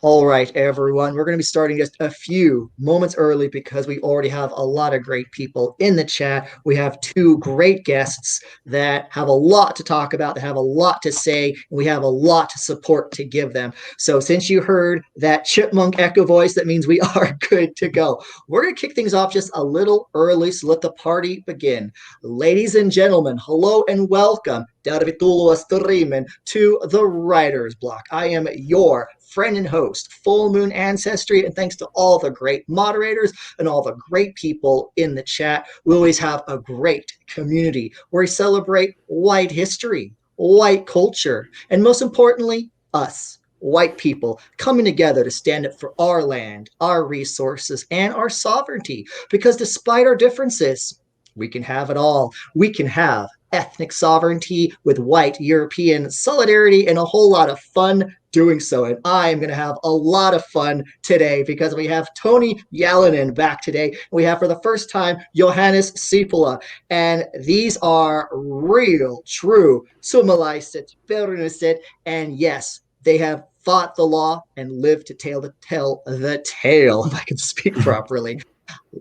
All right, everyone. We're going to be starting just a few moments early because we already have a lot of great people in the chat. We have two great guests that have a lot to talk about, that have a lot to say, and we have a lot to support to give them. So, since you heard that chipmunk echo voice, that means we are good to go. We're going to kick things off just a little early, so let the party begin. Ladies and gentlemen, hello and welcome to the Writer's Block. I am your friend and host, Fullmoon Ancestry, and thanks to all the great moderators and all the great people in the chat. We always have a great community where we celebrate white history, white culture, and most importantly, us, white people, coming together to stand up for our land, our resources, and our sovereignty. Because despite our differences, we can have it all. We can have ethnic sovereignty with white European solidarity and a whole lot of fun doing so. And I'm going to have a lot of fun today because we have Toni Jalonen back today. We have for the first time Johannes Sipola. And these are real, true suomalaiset, perunuset. And yes, they have fought the law and lived to tell the tale, if I can speak properly.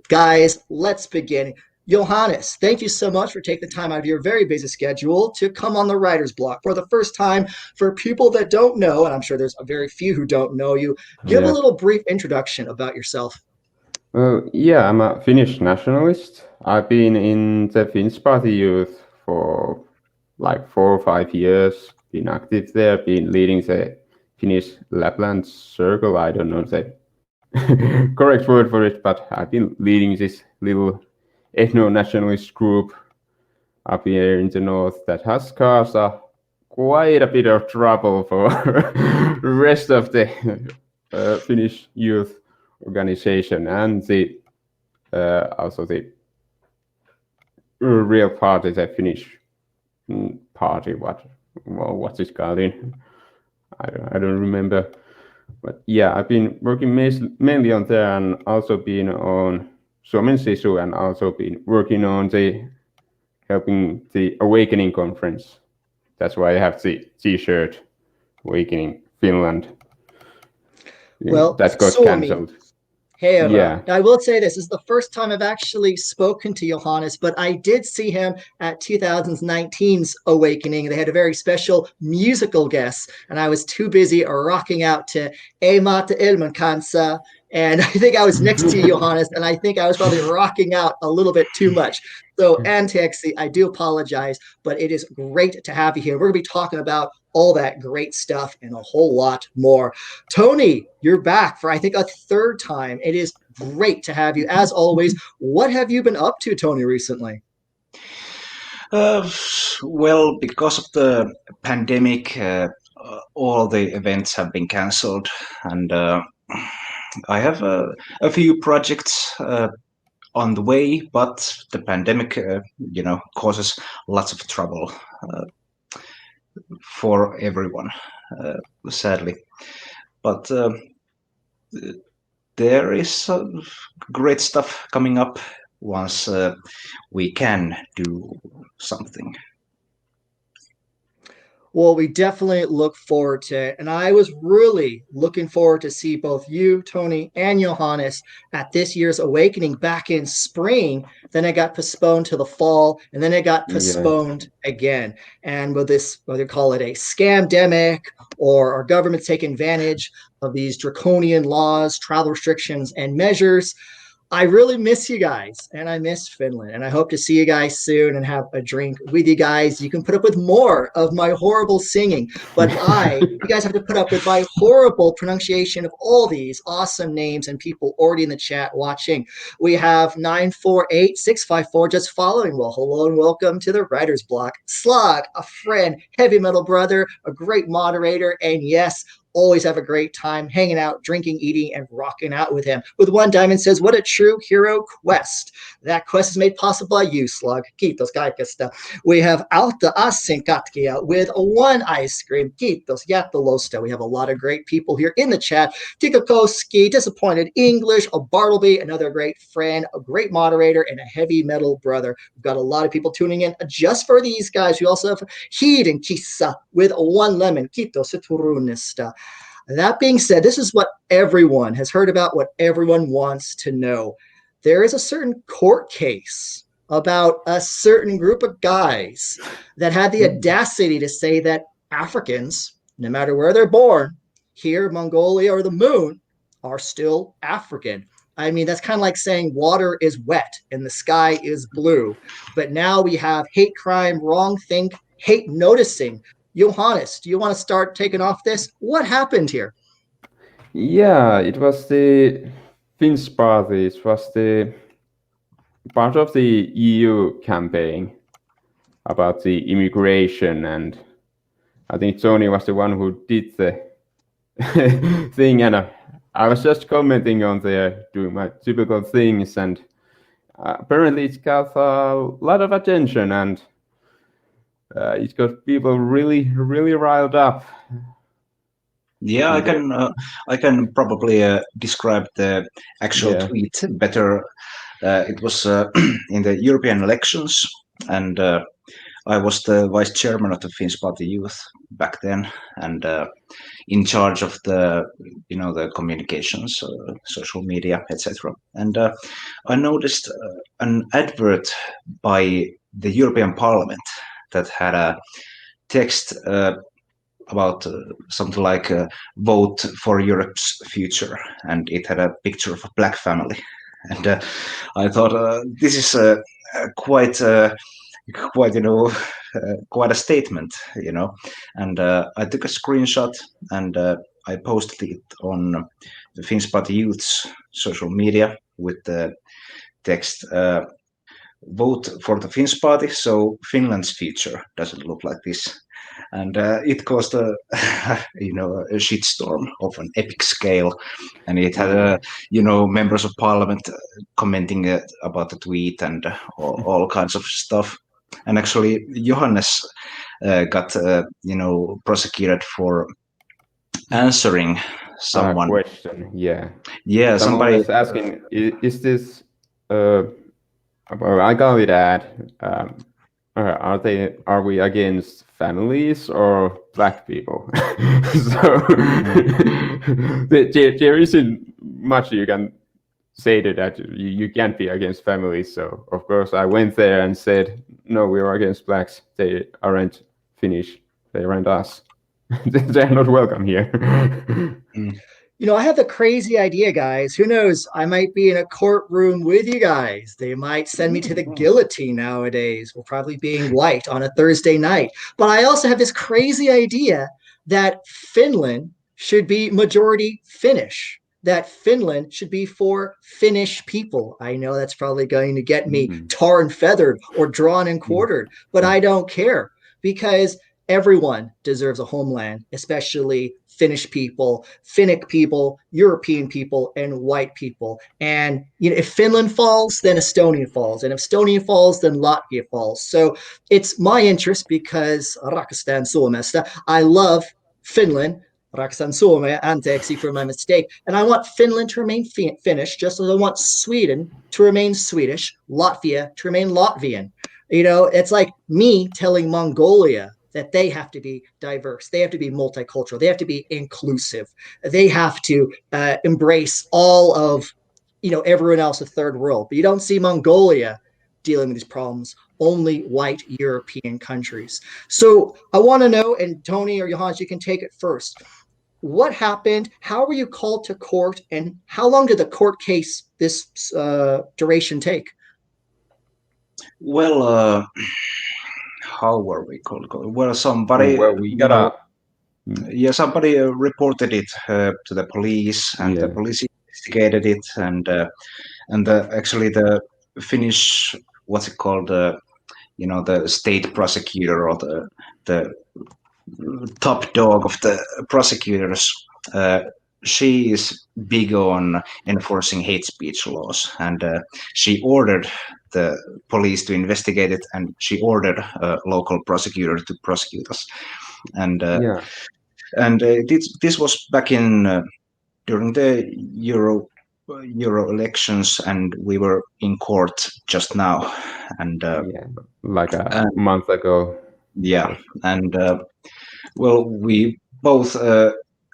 Guys, let's begin. Johannes, thank you so much for taking the time out of your very busy schedule to come on the Writer's Block for the first time. For people that don't know, and I'm sure there's a very few who don't know you, give a Yeah. little brief introduction about yourself. Yeah, I'm a Finnish nationalist. I've been in the Finnish Party Youth for like 4 or 5 years, been active there, been leading the Finnish Lapland Circle. I don't know the correct word for it, but I've been leading this little ethno-nationalist group up here in the north that has caused quite a bit of trouble for the rest of the Finnish youth organization and the also the real party, the Finnish party. What's it called in? I don't remember. But yeah, I've been working mainly on there and also been on Suomen Sisu and also been working on helping the Awakening conference. That's why I have the T-shirt, Awakening Finland. Well, that got cancelled. Yeah. I will say this is the first time I've actually spoken to Johannes, but I did see him at 2019's Awakening. They had a very special musical guest, and I was too busy rocking out to Mata Ilman Kansa. And I think I was next to you, Johannes, and I think I was probably rocking out a little bit too much. So, Antexi, I do apologize, but it is great to have you here. We're going to be talking about all that great stuff and a whole lot more. Toni, you're back for, I think, a third time. It is great to have you. As always, what have you been up to, Toni, recently? Well, because of the pandemic, all the events have been cancelled, and I have a few projects on the way, but the pandemic, causes lots of trouble for everyone, sadly. But there is great stuff coming up once we can do something. Well, we definitely look forward to it. And I was really looking forward to see both you, Toni, and Johannes at this year's Awakening back in spring. Then it got postponed to the fall, and then it got postponed again. And with this, whether you call it a scamdemic or our government's taking advantage of these draconian laws, travel restrictions, and measures, I really miss you guys, and I miss Finland, and I hope to see you guys soon and have a drink with you guys. You can put up with more of my horrible singing, but you guys have to put up with my horrible pronunciation of all these awesome names and people already in the chat watching. We have 948-654 just following. Well, hello and welcome to the Writer's Block. Slog, a friend, heavy metal brother, a great moderator, and yes, always have a great time hanging out, drinking, eating, and rocking out with him. With one diamond says, what a true hero quest. That quest is made possible by you, Slug. Kiitos kaikesta. We have Alta Asinkatkia with one ice cream. Kiitos Jättolosta. We have a lot of great people here in the chat. Tikakoski, Disappointed English, a Bartleby, another great friend, a great moderator, and a heavy metal brother. We've got a lot of people tuning in just for these guys. We also have Heed and Kissa with one lemon. Kiitos Turunista. That being said, this is what everyone has heard about, what everyone wants to know. There is a certain court case about a certain group of guys that had the audacity to say that Africans, no matter where they're born, here, Mongolia, or the moon, are still African. I mean, that's kind of like saying water is wet and the sky is blue. But now we have hate crime, wrong think, hate noticing. Johannes, do you want to start taking off this? What happened here? Yeah, it was the Finns party. It was the part of the EU campaign about the immigration, and I think Toni was the one who did the thing, and I was just commenting on there, doing my typical things, and apparently it got a lot of attention, and it got people really, really riled up. Yeah, I can probably describe the actual tweet better. It was in the European elections, and I was the vice chairman of the Finns Party Youth back then, and in charge of the the communications, social media, etc. And I noticed an advert by the European Parliament that had a text about something like "Vote for Europe's future," and it had a picture of a black family. And I thought this is quite quite quite a statement, and I took a screenshot and I posted it on the Finns Party Youth's social media with the text vote for the Finns Party so Finland's future doesn't look like this. And it caused a a shitstorm of an epic scale, and it had members of parliament commenting about the tweet and all kinds of stuff. And actually, Johannes got prosecuted for answering someone. Question, yeah. Yeah, Someone somebody was asking, is this? Well, I got it at. Are we against families or black people? So there isn't much you can say to that. You can't be against families. So of course I went there and said, no, we are against blacks. They aren't Finnish. They aren't us. They're not welcome here. I have the crazy idea, guys. Who knows? I might be in a courtroom with you guys. They might send me to the guillotine nowadays. We're probably being white on a Thursday night. But I also have this crazy idea that Finland should be majority Finnish, that Finland should be for Finnish people. I know that's probably going to get me tar and feathered or drawn and quartered, but I don't care because everyone deserves a homeland, especially Finnish people, Finnic people, European people, and white people. And if Finland falls, then Estonia falls. And if Estonia falls, then Latvia falls. So it's my interest because rakastan Suomesta. I love Finland. Rakastan Suomea, anteeksi for my mistake. And I want Finland to remain Finnish, just as I want Sweden to remain Swedish, Latvia to remain Latvian. It's like me telling Mongolia that they have to be diverse. They have to be multicultural. They have to be inclusive. They have to embrace all of, everyone else in the third world. But you don't see Mongolia dealing with these problems, only white European countries. So I want to know, and Toni or Johannes, you can take it first. What happened? How were you called to court? And how long did the court case, this duration, take? Well, how were we called? Well, somebody, somebody reported it to the police, and the police investigated it, and actually the Finnish, what's it called, the state prosecutor or the top dog of the prosecutors. She is big on enforcing hate speech laws, and she ordered the police to investigate it, and she ordered a local prosecutor to prosecute us. And this was back in during the Euro elections, and we were in court just now, and like a month ago. Yeah, and well, we both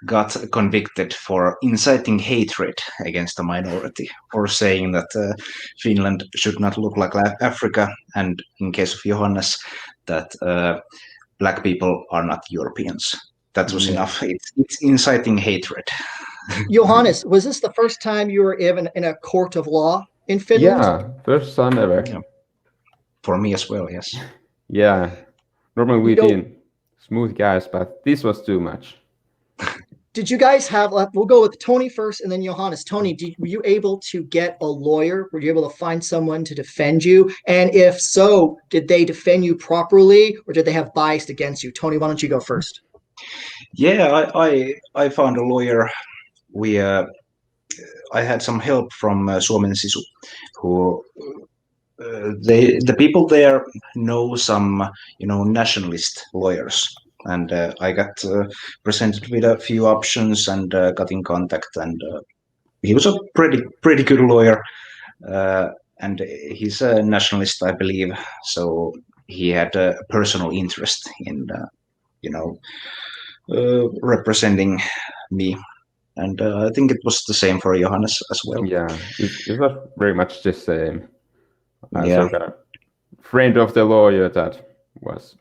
got convicted for inciting hatred against a minority, for saying that Finland should not look like Africa, and in case of Johannes, that black people are not Europeans. That was Yeah. enough. It's inciting hatred. Johannes, was this the first time you were even in a court of law in Finland? Yeah, first time ever. Yeah. For me as well, yes. Yeah. Normally You we've know, been smooth guys, but this was too much. did you guys have, we'll go with Toni first and then Johannes. Toni, were you able to get a lawyer? Were you able to find someone to defend you? And if so, did they defend you properly or did they have bias against you? Toni, why don't you go first? Yeah, I found a lawyer. We I had some help from Suomen Sisu, who the people there know some nationalist lawyers, and I got presented with a few options and got in contact, and he was a pretty good lawyer, and he's a nationalist, I believe, so he had a personal interest in you know representing me, and I think it was the same for Johannes as well. Yeah, it was very much the same. I Yeah. also got a friend of the lawyer that was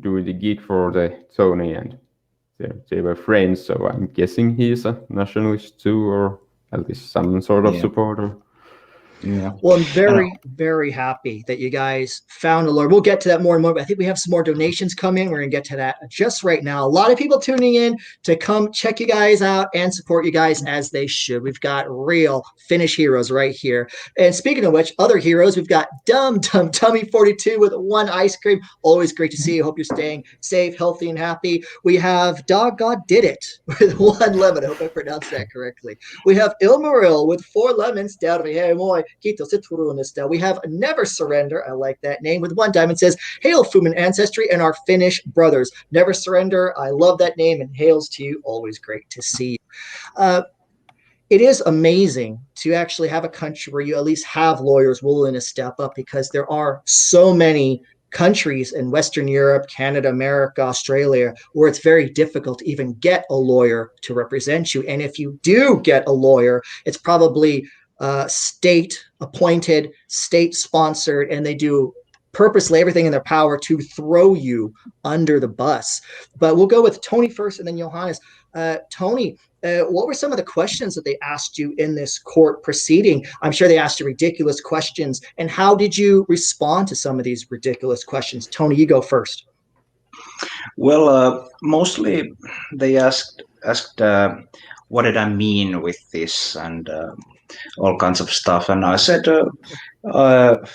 doing the gig for the Tony, and they were friends, so I'm guessing he's a nationalist too, or at least some sort of Yeah. supporter. Yeah. Well, I'm very, very happy that you guys found a lawyer. We'll get to that more and more, but I think we have some more donations come in. We're going to get to that just right now. A lot of people tuning in to come check you guys out and support you guys as they should. We've got real Finnish heroes right here. And speaking of which, other heroes, we've got Dum Dum Tummy 42 with one ice cream. Always great to see you. Hope you're staying safe, healthy, and happy. We have Dog God Did It with one lemon. I hope I pronounced that correctly. We have Ilmaril with 4 lemons. Down to me. Hey, moi. We have Never Surrender. I like that name. With 1 diamond says, Hail Fullmoon Ancestry and our Finnish brothers. Never Surrender. I love that name and hails to you. Always great to see you. It is amazing to actually have a country where you at least have lawyers willing to step up because there are so many countries in Western Europe, Canada, America, Australia, where it's very difficult to even get a lawyer to represent you. And if you do get a lawyer, it's probably state appointed, state sponsored, and they do purposely everything in their power to throw you under the bus. But we'll go with Toni first and then Johannes. Toni, what were some of the questions that they asked you in this court proceeding? I'm sure they asked you ridiculous questions. And how did you respond to some of these ridiculous questions? Toni, you go first. Well, mostly they asked what did I mean with this, and all kinds of stuff, and I said that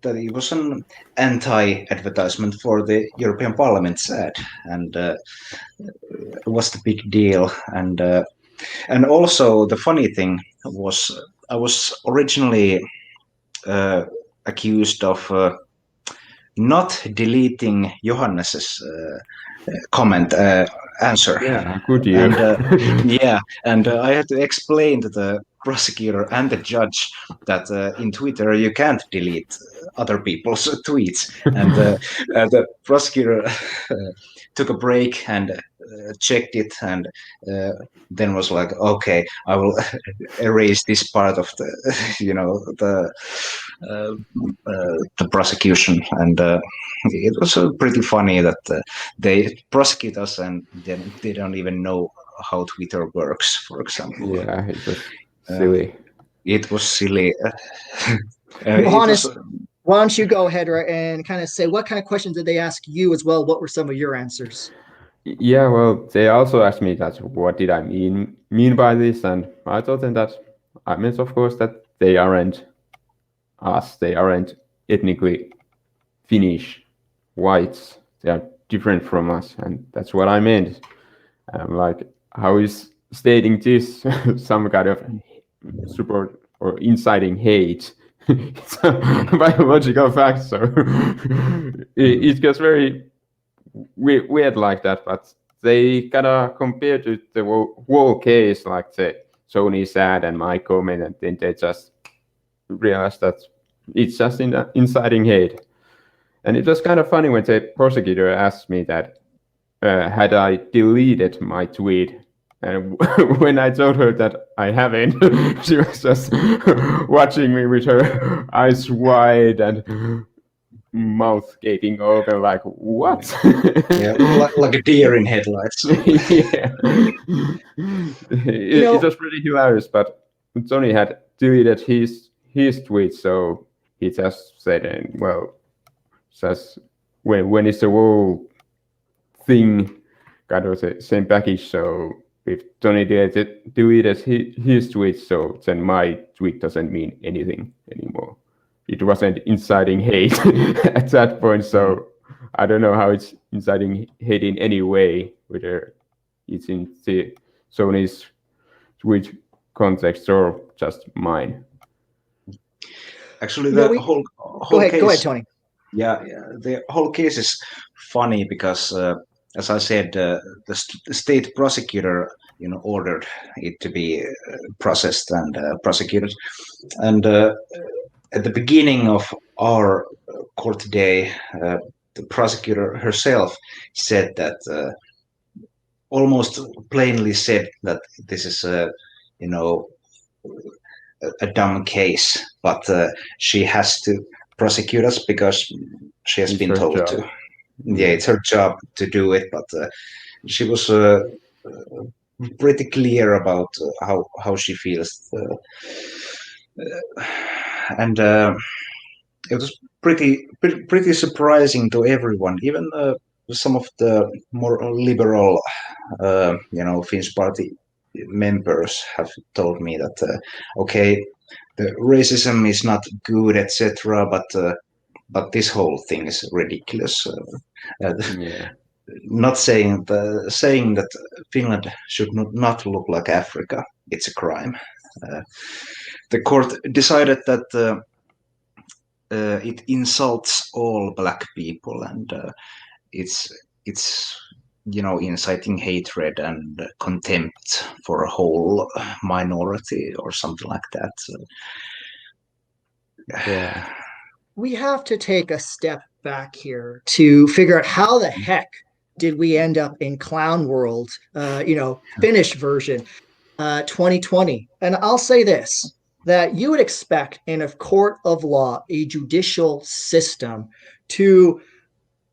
it was an anti-advertisement for the European Parliament's ad, and it was the big deal, and also the funny thing was I was originally accused of not deleting Johannes's comment answer. Yeah, good you. And yeah, and I had to explain to the prosecutor and the judge that in Twitter you can't delete other people's tweets, and the prosecutor took a break and checked it, and then was like, okay, I will erase this part of the the prosecution, and it was pretty funny that they prosecute us and then they don't even know how Twitter works, for example. Yeah, it was silly. It was silly. Johannes, why don't you go ahead and kind of say what kind of questions did they ask you as well? What were some of your answers? Yeah, well, they also asked me that what did I mean by this, and I told them that I meant, of course, that they aren't us. They aren't ethnically Finnish whites. They are different from us, and that's what I meant. And I'm like, how is stating this some kind of support or inciting hate? It's a biological fact, so it gets very weird like that. But they kind of compared to the whole case, like the Sony's ad and my comment, and then they just realized that it's just inciting hate. And it was kind of funny when the prosecutor asked me that had I deleted my tweet And when I told her that I haven't, she was just watching me with her eyes wide and mouth gaping open, like, what? Yeah, like a deer in headlights. Yeah. It was pretty hilarious, but Tony had deleted his tweet, so he just said, well, just when is the whole thing kind of the same package? So if Tony deleted his tweet, so then my tweet doesn't mean anything anymore. It wasn't inciting hate at that point, so I don't know how it's inciting hate in any way, whether it's in the Sony's tweet context or just mine. Actually, the whole case. Go ahead, Tony. Yeah, the whole case is funny because, as I said, the state prosecutor, ordered it to be processed and prosecuted. And at the beginning of our court day, the prosecutor herself said that, almost plainly said that this is a dumb case, but she has to prosecute us because she has been told to. Yeah, it's her job to do it, but she was pretty clear about how she feels, and it was pretty surprising to everyone, even some of the more liberal, Finnish party members have told me that okay, the racism is not good, etc., but this whole thing is ridiculous. Yeah. Not saying that Finland should not look like Africa. It's a crime. The court decided that it insults all black people, and it's inciting hatred and contempt for a whole minority or something like that. So, yeah. We have to take a step back here to figure out how the heck did we end up in clown world, Finnish version, 2020. And I'll say this, that you would expect in a court of law, a judicial system, to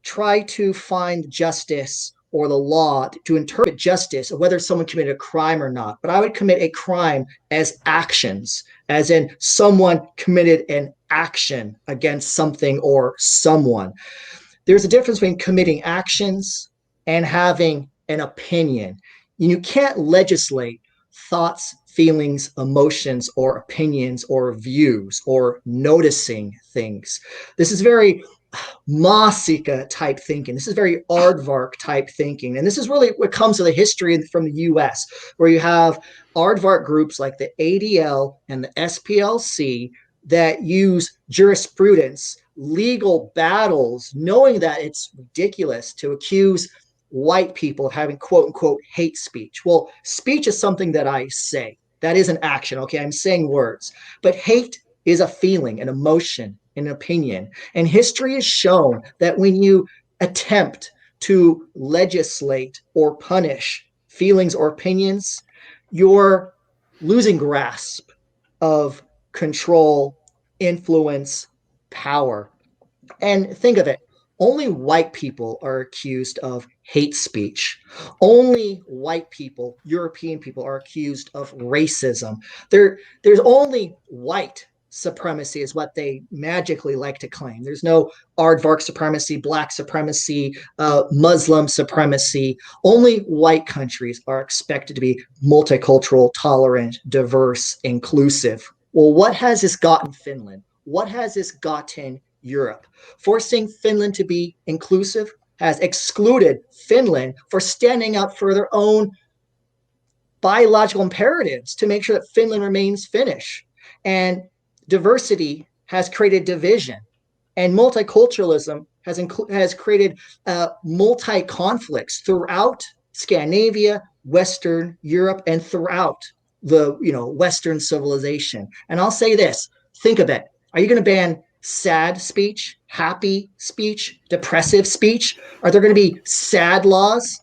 try to find justice or the law to interpret justice, whether someone committed a crime or not. But I would commit a crime as actions, as in someone committed an action against something or someone. There's a difference between committing actions and having an opinion. You can't legislate thoughts, feelings, emotions, or opinions, or views, or noticing things. This is very Masika type thinking. This is very aardvark type thinking. And this is really what comes to the history from the US, where you have aardvark groups like the ADL and the SPLC that use jurisprudence, legal battles, knowing that it's ridiculous to accuse white people of having quote unquote hate speech. Well, speech is something that I say. That is an action. Okay, I'm saying words. But hate is a feeling, an emotion, an opinion. And history has shown that when you attempt to legislate or punish feelings or opinions, you're losing grasp of control, influence, power. And think of it, only white people are accused of hate speech. Only white people, European people, are accused of racism. There's only white supremacy is what they magically like to claim. There's no aardvark supremacy, black supremacy, Muslim supremacy. Only white countries are expected to be multicultural, tolerant, diverse, inclusive. Well, what has this gotten Finland? What has this gotten Europe? Forcing Finland to be inclusive has excluded Finland for standing up for their own biological imperatives to make sure that Finland remains Finnish. And diversity has created division, and multiculturalism has created multi-conflicts throughout Scandinavia, Western Europe, and throughout the Western civilization. And I'll say this: think of it. Are you going to ban sad speech, happy speech, depressive speech? Are there going to be sad laws?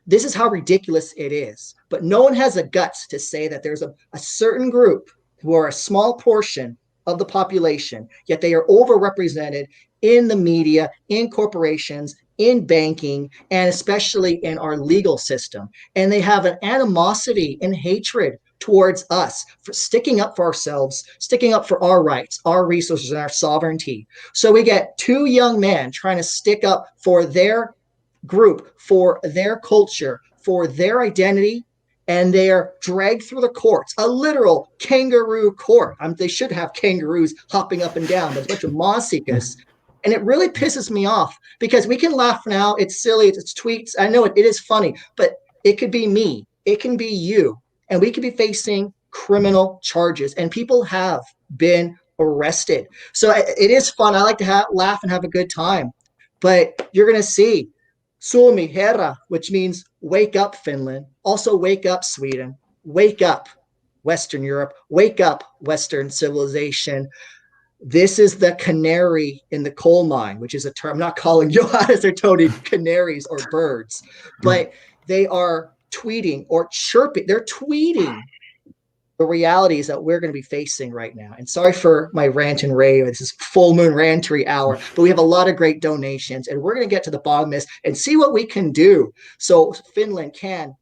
this is how ridiculous it is. But no one has the guts to say that there's a certain group who are a small portion of the population, yet they are overrepresented in the media, in corporations, in banking, and especially in our legal system. And they have an animosity and hatred towards us for sticking up for ourselves, sticking up for our rights, our resources, and our sovereignty. So we get two young men trying to stick up for their group, for their culture, for their identity, and they are dragged through the courts, a literal kangaroo court. They should have kangaroos hopping up and down, but it's a bunch of mossikas. And it really pisses me off because we can laugh now. It's silly. It's tweets. I know it is funny, but it could be me. It can be you. And we could be facing criminal charges. And people have been arrested. So it is fun. I like to laugh and have a good time. But you're going to see Suomi herra, which means wake up, Finland. Also, wake up, Sweden. Wake up, Western Europe. Wake up, Western civilization. This is the canary in the coal mine, which is a term. I'm not calling Johannes or Toni canaries or birds, but they are tweeting or chirping. They're tweeting the realities that we're going to be facing right now. And sorry for my rant and rave. This is full moon rantery hour, but we have a lot of great donations and we're going to get to the bottom of this and see what we can do. So Finland can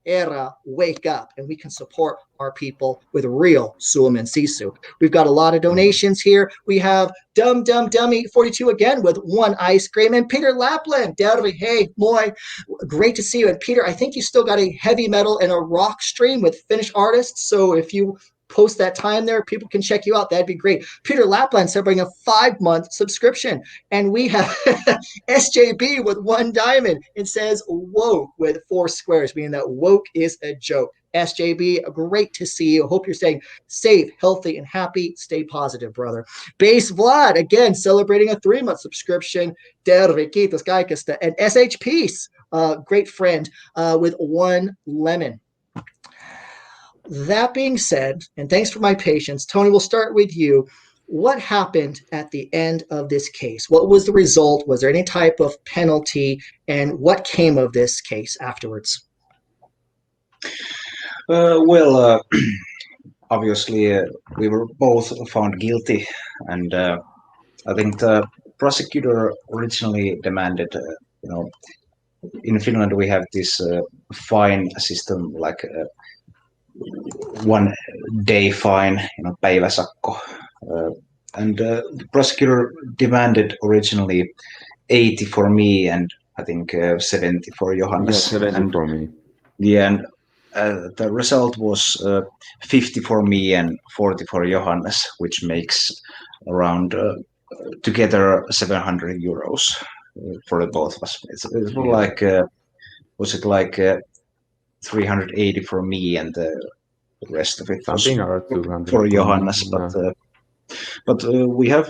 wake up and we can support our people with real Suomen sisu. We've got a lot of donations here. We have Dummy 42 again with one ice cream, and Peter Lapland. Hey, moi. Great to see you. And Peter, I think you still got a heavy metal and a rock stream with Finnish artists. So if you post that time there, people can check you out. That'd be great. Peter Lapland celebrating a 5-month subscription. And we have SJB with 1 diamond. It says woke with 4 squares, meaning that woke is a joke. SJB, great to see you. Hope you're staying safe, healthy, and happy. Stay positive, brother. Base Vlad, again, celebrating a 3-month subscription. Tervekiitos kaikesta. And SH Peace, great friend, with 1 lemon. That being said, and thanks for my patience, Toni, we'll start with you. What happened at the end of this case? What was the result? Was there any type of penalty? And what came of this case afterwards? Obviously, we were both found guilty, and I think the prosecutor originally demanded, in Finland we have this fine system, like 1 day fine, päiväsakko, and the prosecutor demanded originally 80 for me, and I think 70 for Johannes. Yeah, 70 for me. Yeah, and the result was 50 for me and 40 for Johannes, which makes around together 700 euros for the both of us. It's like, was it like 380 for me and the rest of it something was 200 for Johannes, but we have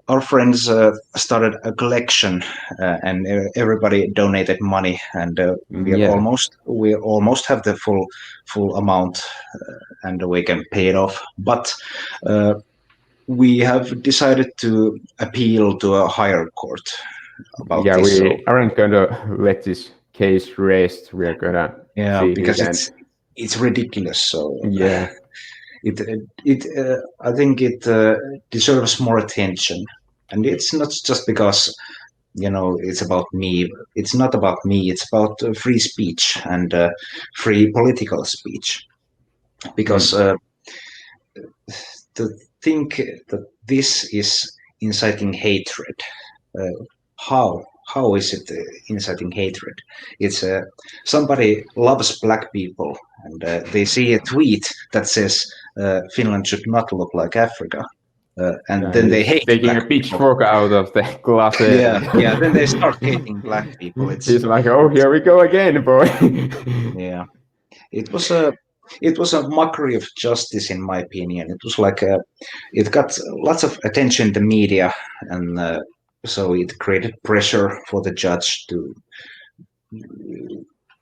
our friends started a collection, and everybody donated money, and we almost have the full amount, and we can pay it off. But we have decided to appeal to a higher court about this. We aren't going to let this case rest. We are gonna because it's ridiculous. So yeah. I think it deserves more attention, and it's not just because it's about me. It's not about me. It's about free speech and free political speech. Because to think that this is inciting hatred, how is it inciting hatred? It's somebody loves black people, and they see a tweet that says Finland should not look like Africa, and then they hate taking a pitchfork out of the glass. Yeah. Then they start hating black people. He's like, oh, here we go again, boy. Yeah, it was a mockery of justice, in my opinion. It was like it got lots of attention in the media, and so it created pressure for the judge to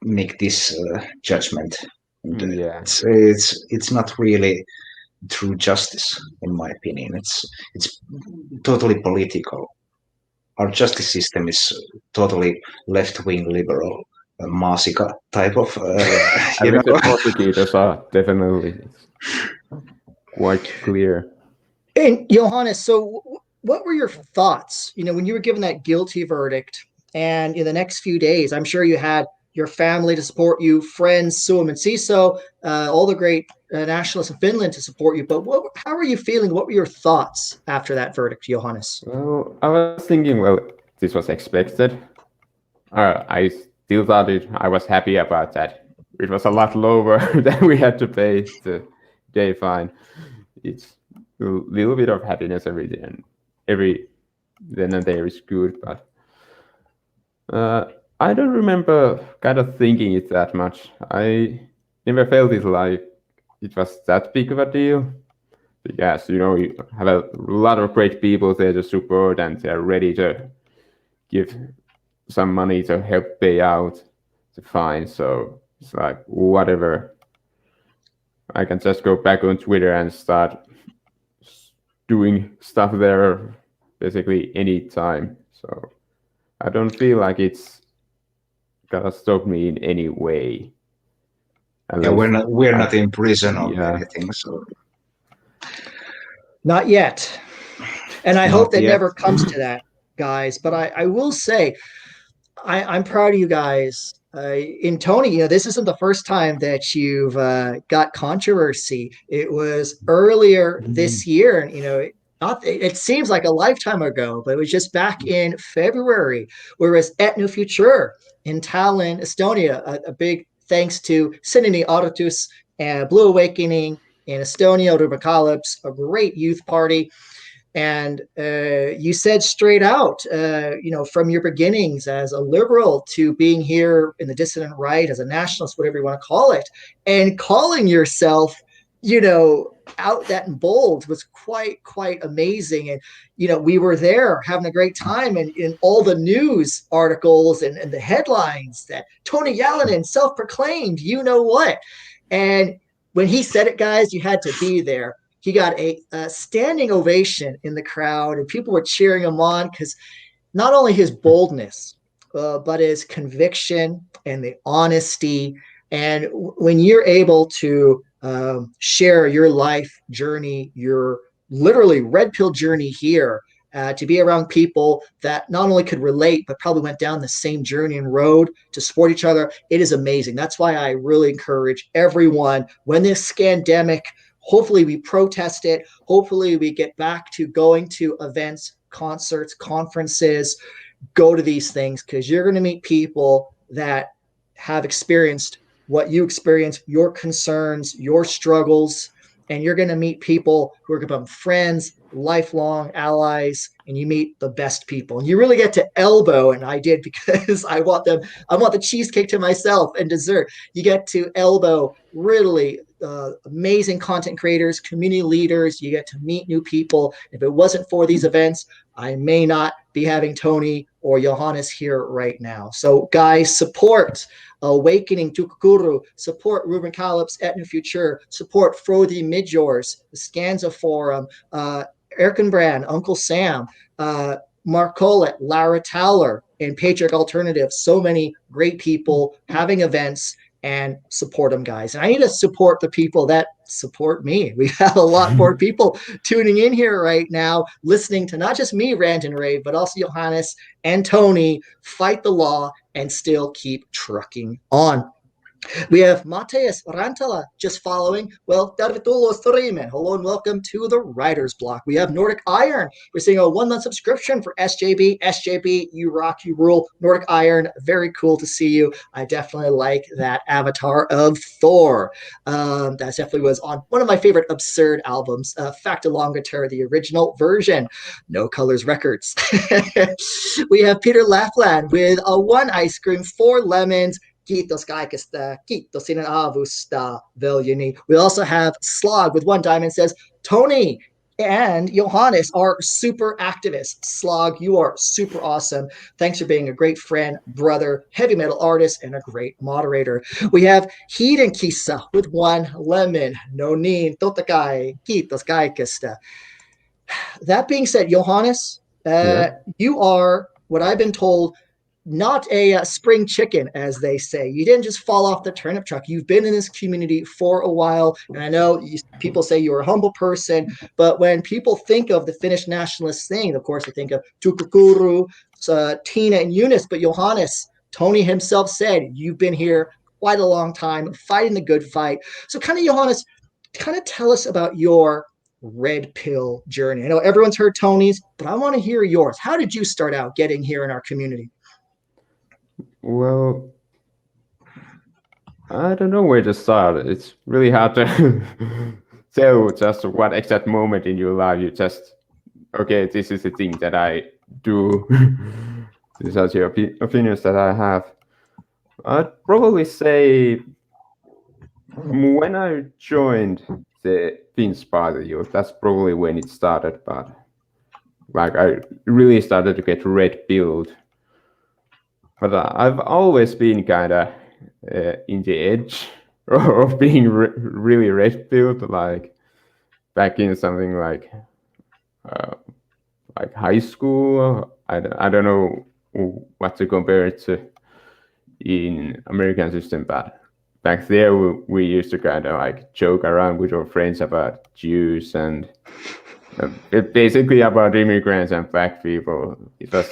make this judgment. And it's not really true justice, in my opinion. It's totally political. Our justice system is totally left-wing liberal, Maasika type of, Arrested prosecutors are definitely quite clear. And Johannes, so what were your thoughts, when you were given that guilty verdict, and in the next few days, I'm sure you had your family to support you, friends, Suom and Siso, all the great nationalists in Finland to support you. But how were you feeling? What were your thoughts after that verdict, Johannes? Well, I was thinking, well, this was expected. I still thought I was happy about that. It was a lot lower than we had to pay the day fine. It's a little bit of happiness every day, and every then and there is good, but I don't remember kind of thinking it that much. I never felt it like it was that big of a deal. Yes, you have a lot of great people there to support, and they're ready to give some money to help pay out the fine. So it's like, whatever. I can just go back on Twitter and start doing stuff there basically any time. So I don't feel like it's gonna stop me in any way. Yeah, we're not in prison or Yeah. anything, so Not yet. And I hope Not that yet. never comes to that, guys. But I will say, I'm proud of you guys. In Toni, this isn't the first time that you've got controversy. It was earlier this year, and it seems like a lifetime ago, but it was just back in February, whereas Etno Future in Tallinn, Estonia, a big thanks to Sinini Artus and Blue Awakening in Estonia, Rubicalops, a great youth party. And you said straight out, from your beginnings as a liberal to being here in the dissident right, as a nationalist, whatever you want to call it, and calling yourself, out that in bold was quite amazing. And, we were there having a great time, and in all the news articles and the headlines that Toni Jalonen self-proclaimed, what. And when he said it, guys, you had to be there. He got a standing ovation in the crowd, and people were cheering him on because not only his boldness, but his conviction and the honesty. And when you're able to share your life journey, your literally red pill journey here, to be around people that not only could relate, but probably went down the same journey and road to support each other, it is amazing. That's why I really encourage everyone, when this scandemic, hopefully we protest it. Hopefully we get back to going to events, concerts, conferences, go to these things, because you're going to meet people that have experienced what you experience, your concerns, your struggles, and you're going to meet people who are going to become friends, lifelong allies, and you meet the best people. And you really get to elbow, and I did because I want the cheesecake to myself and dessert. You get to elbow really amazing content creators, community leaders. You get to meet new people. If it wasn't for these events, I may not be having Toni or Johannes here right now. So guys, support Awakening Tukukuru, support Ruben Kallops, Etno Future, support Frodi Midjors, the Scanza Forum, Erkenbrand, Uncle Sam, Mark Collett, Lara Towler, and Patriot Alternative. So many great people having events, and support them, guys. And I need to support the people that support me. We have a lot more people tuning in here right now, listening to not just me rant and rave, but also Johannes and Toni fight the law and still keep trucking on. We have Mateus Rantala just following. Well, Darvitulo Thurimen. Hello and welcome to the Writer's Block. We have Nordic Iron. We're seeing a 1 month subscription for SJB. SJB, you rock, you rule. Nordic Iron, very cool to see you. I definitely like that avatar of Thor. That definitely was on one of my favorite absurd albums, Facta Longater, the original version. No Colors Records. We have Peter Laughlin with a 1 ice cream, 4 lemons. Kiitos kaikesta. Kiitos sinun avusta, Viljani. We also have Slog with 1 diamond, says, Toni and Johannes are super activists. Slog, you are super awesome. Thanks for being a great friend, brother, heavy metal artist, and a great moderator. We have Hiden Kisa with 1 lemon. No niin, totta kai. Kiitos kaikesta. That being said, Johannes, you are, what I've been told, not a spring chicken, as they say. You didn't just fall off the turnip truck. You've been in this community for a while. And I know people say you're a humble person, but when people think of the Finnish nationalist thing, of course, they think of Tukukuru, Tina, and Eunice. But Johannes, Toni himself said, you've been here quite a long time, fighting the good fight. So, kind of, Johannes, kind of tell us about your red pill journey. I know everyone's heard Toni's, but I want to hear yours. How did you start out getting here in our community? Well, I don't know where to start. It's really hard to tell just what exact moment in your life you just, okay, this is the thing that I do. These are the opinions that I have. I'd probably say when I joined the Finns Party Youth, that's probably when it started, but like I really started to get red pilled. But I've always been kind of in the edge of being really red pilled, like back in something like high school. I don't know what to compare it to in American system, but back there we used to kind of like joke around with our friends about Jews and basically about immigrants and black people. It was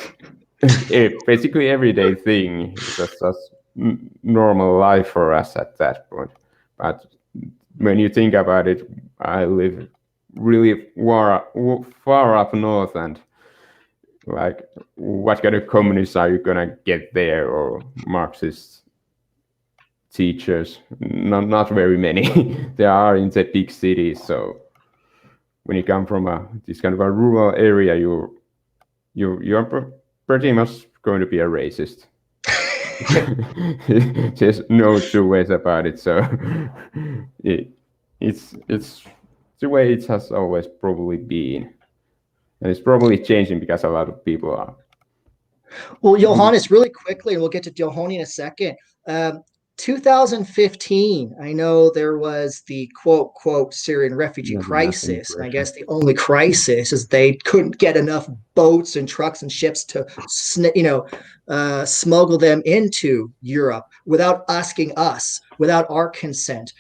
basically everyday thing. It was just normal life for us at that point. But when you think about it, I live really far up north, and like, what kind of communists are you gonna get there, or Marxist teachers? Not very many. There are in the big cities. So when you come from this kind of a rural area, you're pretty much going to be a racist. There's no two ways about it. So it's the way it has always probably been, and it's probably changing because a lot of people are. Well, Johannes, really quickly, and we'll get to Johoni in a second. 2015, I know there was the quote Syrian refugee crisis, and I guess the only crisis is they couldn't get enough boats and trucks and ships to smuggle them into Europe without asking us, without our consent.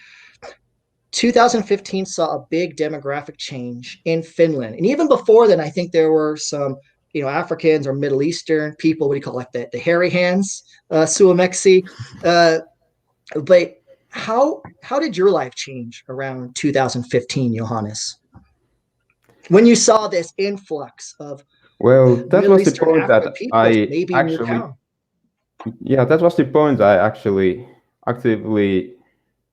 2015 saw a big demographic change in Finland, and even before then, I think there were some Africans or Middle Eastern people, what do you call it, like the hairy hands, Suomeksi. But how did your life change around 2015, Johannes, when you saw this influx of that Middle was the Eastern point African that people I maybe in your actually, town? yeah, that was the point I actually actively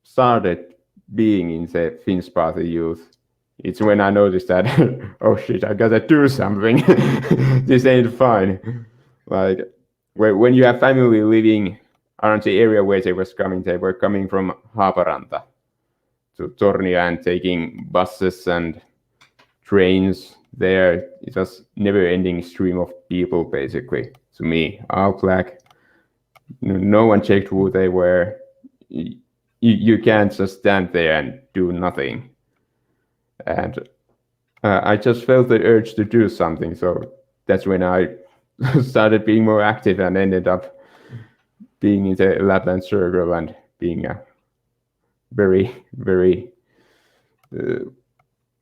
started being in the Finns Party Youth. It's when I noticed that, oh shit, I gotta do something. This ain't fine. Like, when you have family living around the area where they were coming from Haaparanta to Tornio and taking buses and trains there. It was never-ending stream of people, basically. To me, all black. No one checked who they were. You can't just stand there and do nothing. And I just felt the urge to do something. So that's when I started being more active and ended up being in the Lapland circle and being a very, very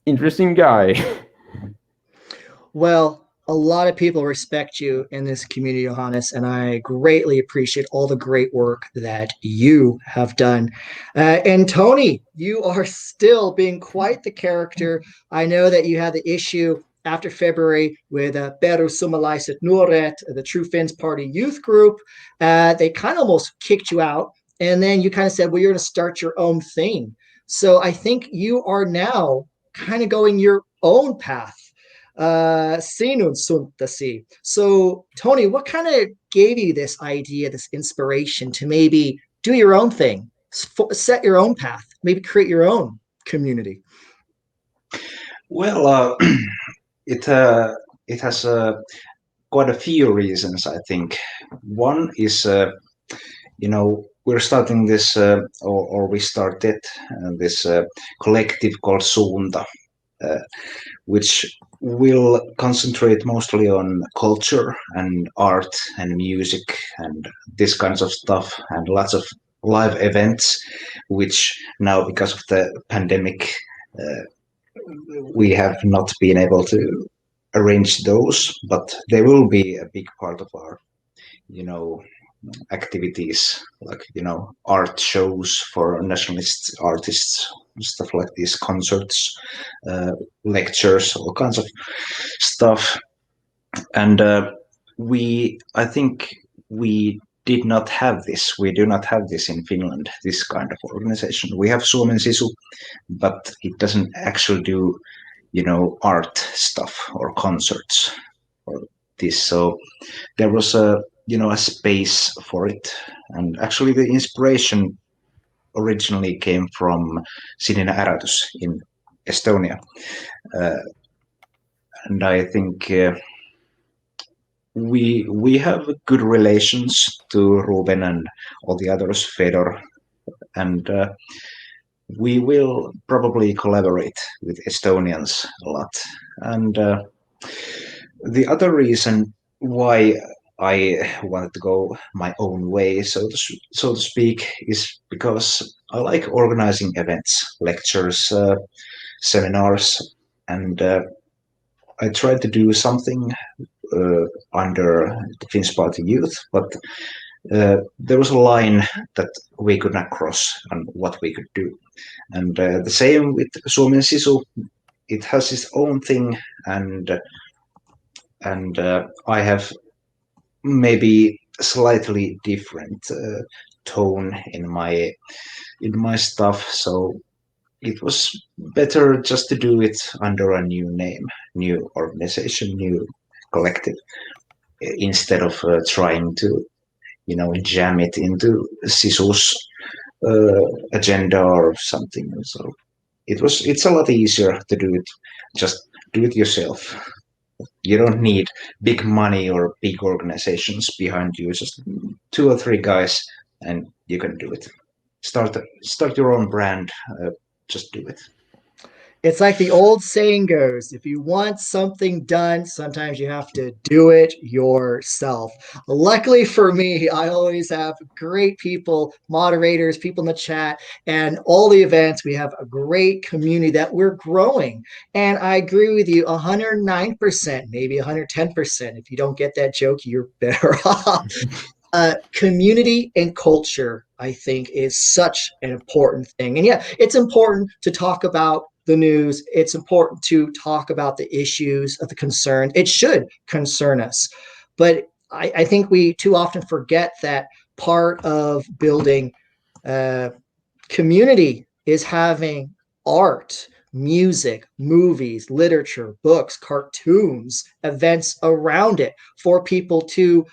interesting guy. Well, a lot of people respect you in this community, Johannes, and I greatly appreciate all the great work that you have done. And Toni, you are still being quite the character. I know that you had the issue after February with Perussuomalaiset Nuoret, the True Finns Party youth group. They kind of almost kicked you out. And then you kind of said, well, you're going to start your own thing. So I think you are now kind of going your own path. Sinun suntasi. So, Toni, what kind of gave you this idea, this inspiration to maybe do your own thing, set your own path, maybe create your own community? Well, it has quite a few reasons, I think. One is, we're starting this, or we started this collective called Suunta, which will concentrate mostly on culture and art and music and this kinds of stuff and lots of live events, which now because of the pandemic uh, we have not been able to arrange those, but they will be a big part of our, you know, activities, like, art shows for nationalist artists, stuff like these, concerts, uh, lectures, all kinds of stuff. And I think we did not have this. We do not have this in Finland, this kind of organization. We have Suomen Sisu, but it doesn't actually do, art stuff or concerts or this. So there was a space for it. And actually the inspiration originally came from Sininen Ärätys in Estonia. Uh, and I think we have good relations to Ruben and all the others, Fedor, and we will probably collaborate with Estonians a lot. And the other reason why I wanted to go my own way, so to speak, is because I like organizing events, lectures, seminars, and I tried to do something under the Finnish Party Youth, but there was a line that we could not cross on what we could do. And the same with Suomen Sisu, it has its own thing, and I have maybe slightly different tone in my stuff. So it was better just to do it under a new name, new organization, new collective, instead of trying to jam it into Sisu's agenda or something. So it's a lot easier to do it. Just do it yourself. You don't need big money or big organizations behind you. Just 2 or 3 guys, and you can do it. Start your own brand. Just do it. It's like the old saying goes, if you want something done, sometimes you have to do it yourself. Luckily for me, I always have great people, moderators, people in the chat, and all the events. We have a great community that we're growing. And I agree with you 109%, maybe 110%. If you don't get that joke, you're better off. Community and culture, I think, is such an important thing. And yeah, it's important to talk about the news. It's important to talk about the issues of the concern. It should concern us. But I think we too often forget that part of building community is having art, music, movies, literature, books, cartoons, events around it for people to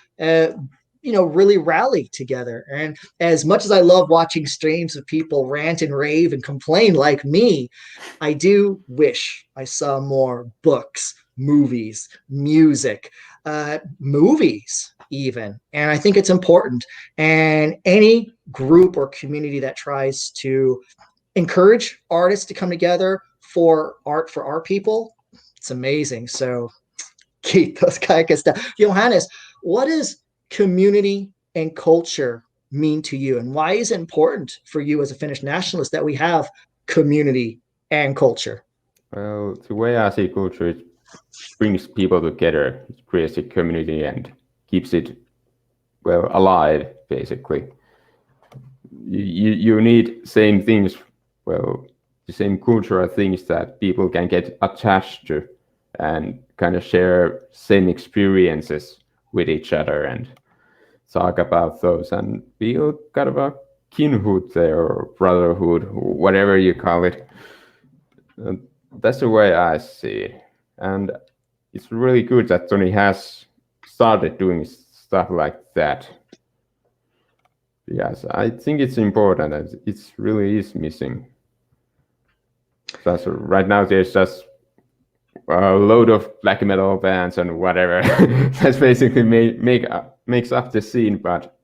really rally together. And as much as I love watching streams of people rant and rave and complain like me, I do wish I saw more books, movies, music, movies even. And I think it's important. And any group or community that tries to encourage artists to come together for art for our people, it's amazing. So keep those kind of stuff. Johannes, what is community and culture mean to you, and why is it important for you as a Finnish nationalist that we have community and culture? Well, the way I see culture, it brings people together, it creates a community and keeps it, well, alive, basically. You need same things, well, the same cultural things that people can get attached to and kind of share same experiences with each other and talk about those and build kind of a kinhood there, or brotherhood, whatever you call it. That's the way I see it. And it's really good that Toni has started doing stuff like that. Yes, I think it's important, and it really is missing. So right now there's just a load of black metal bands and whatever. That's basically makes up the scene, but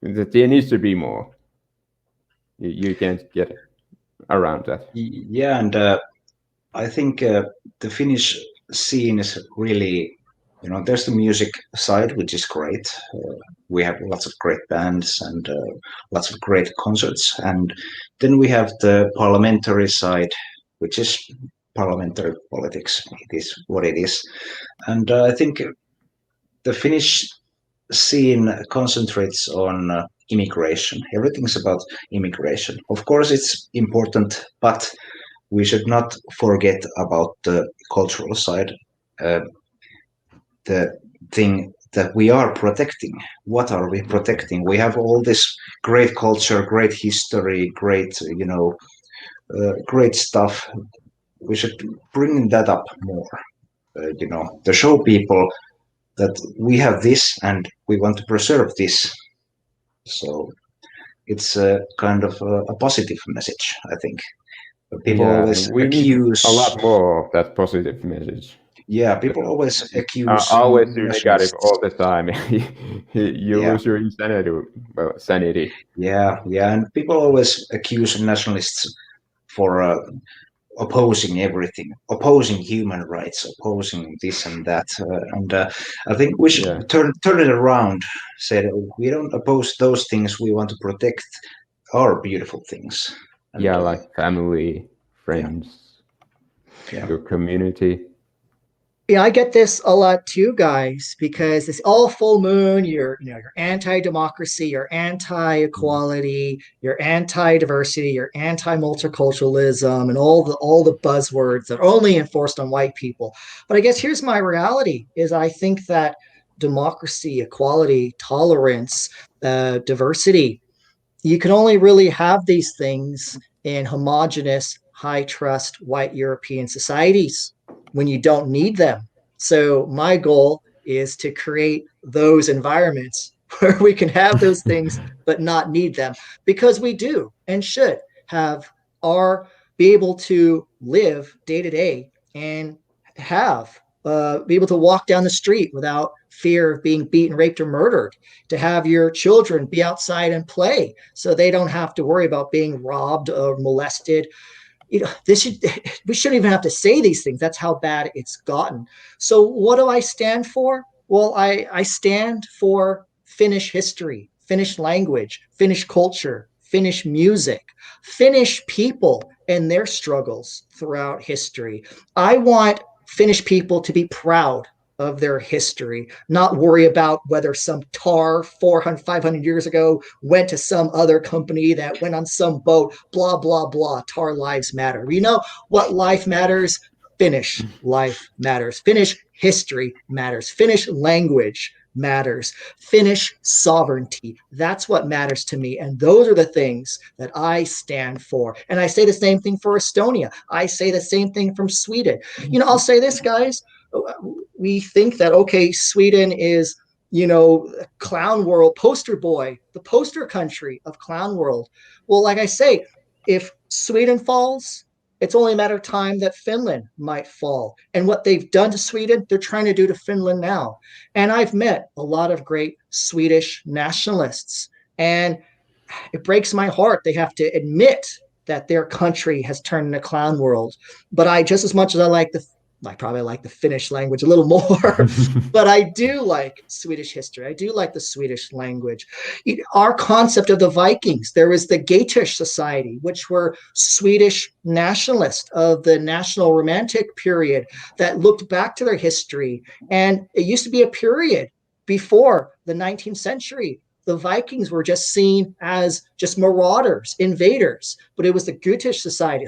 there needs to be more. You can't get around that. Yeah, and I think the Finnish scene is really, there's the music side, which is great. We have lots of great bands and lots of great concerts. And then we have the parliamentary side, which is parliamentary politics. It is what it is. And I think the Finnish scene concentrates on immigration. Everything's about immigration. Of course, it's important, but we should not forget about the cultural side, uh, the thing that we are protecting. What are we protecting? We have all this great culture, great history, great, great stuff. We should bring that up more, to show people that we have this and we want to preserve this. So it's a kind of a positive message, I think. People Yeah, always we need accuse, a lot more of that positive message. yeah, people always It's accuse always too negative nationalists. all the time. You Yeah, lose your insanity. Well, sanity. yeah, and people always accuse nationalists for opposing everything, opposing human rights, opposing this and that, and I think we should Yeah, turn it around. Say that we don't oppose those things. We want to protect our beautiful things, and yeah, like family, yeah, friends, yeah. your community. Yeah, I get this a lot too, guys, because it's all full moon. You're anti-democracy, you're anti-equality, you're anti-diversity, you're anti-multiculturalism, and all the buzzwords that are only enforced on white people. But I guess here's my reality: is I think that democracy, equality, tolerance, diversity, you can only really have these things in homogenous, high trust white European societies when you don't need them. So, my goal is to create those environments where we can have those things but not need them, because we do and should have our be able to live day to day and have be able to walk down the street without fear of being beaten, raped, or murdered, to have your children be outside and play so they don't have to worry about being robbed or molested. We shouldn't even have to say these things. That's how bad it's gotten. So what do I stand for? Well, I stand for Finnish history, Finnish language, Finnish culture, Finnish music, Finnish people and their struggles throughout history. I want Finnish people to be proud of their history, not worry about whether some tar 400, 500 years ago went to some other company that went on some boat, blah, blah, blah. Tar lives matter. You know what life matters? Finnish life matters. Finnish history matters. Finnish language matters. Finnish sovereignty. That's what matters to me. And those are the things that I stand for. And I say the same thing for Estonia. I say the same thing from Sweden. I'll say this, guys. We think that, okay, Sweden is, clown world poster boy, the poster country of clown world. Well, like I say, if Sweden falls, it's only a matter of time that Finland might fall. And what they've done to Sweden, they're trying to do to Finland now. And I've met a lot of great Swedish nationalists, and it breaks my heart they have to admit that their country has turned into clown world. But I, just as much as I probably like the Finnish language a little more, but I do like Swedish history. I do like the Swedish language. Our concept of the Vikings, there was the Gatish Society, which were Swedish nationalists of the National Romantic period that looked back to their history. And it used to be a period before the 19th century. The Vikings were just seen as just marauders, invaders, but it was the Gatish Society